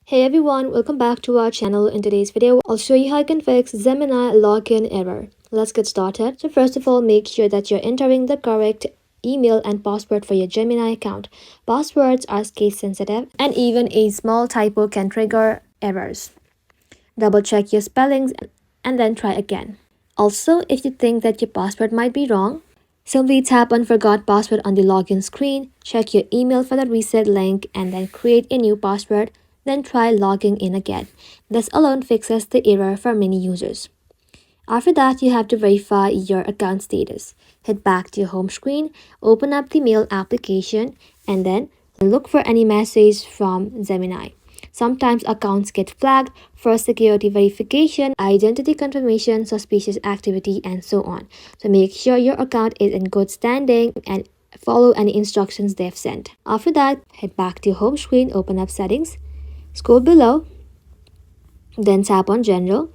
Hey everyone, welcome back to our channel. In today's video, I'll show you how you can fix Gemini login error. Let's get started. So first of all, make sure that you're entering the correct email and password for your Gemini account. Passwords are case sensitive and even a small typo can trigger errors. Double check your spellings and then try again. Also, if you think that your password might be wrong, simply tap on Forgot Password on the login screen, check your email for the reset link, and then create a new password. Then try logging in again. This alone fixes the error for many users. After that, you have to verify your account status. Head back to your home screen, open up the mail application, and then look for any message from Gemini. Sometimes accounts get flagged for security verification, identity confirmation, suspicious activity, and so on. So make sure your account is in good standing and follow any instructions they've sent. After that, head back to your home screen, open up settings, scroll below, then tap on General,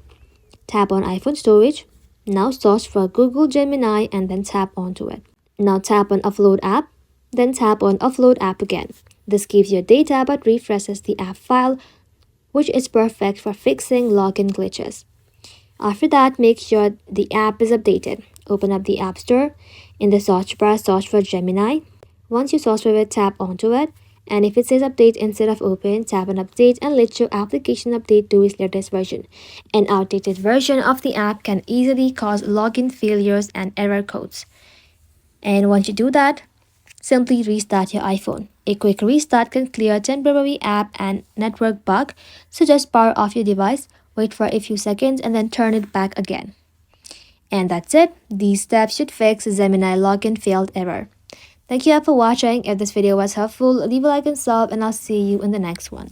tap on iPhone Storage. Now search for Google Gemini and then tap onto it. Now tap on Upload App, then tap on Upload App again. This gives you data but refreshes the app file, which is perfect for fixing login glitches. After that, make sure the app is updated. Open up the App Store. In the search bar, search for Gemini. Once you search for it, tap onto it. And if it says update instead of open, tap on update and let your application update to its latest version. An outdated version of the app can easily cause login failures and error codes. And once you do that, simply restart your iPhone. A quick restart can clear temporary app and network bug, so just power off your device, wait for a few seconds, and then turn it back again. And that's it. These steps should fix Gemini login failed error. Thank you all for watching. If this video was helpful, leave a like and sub, and I'll see you in the next one.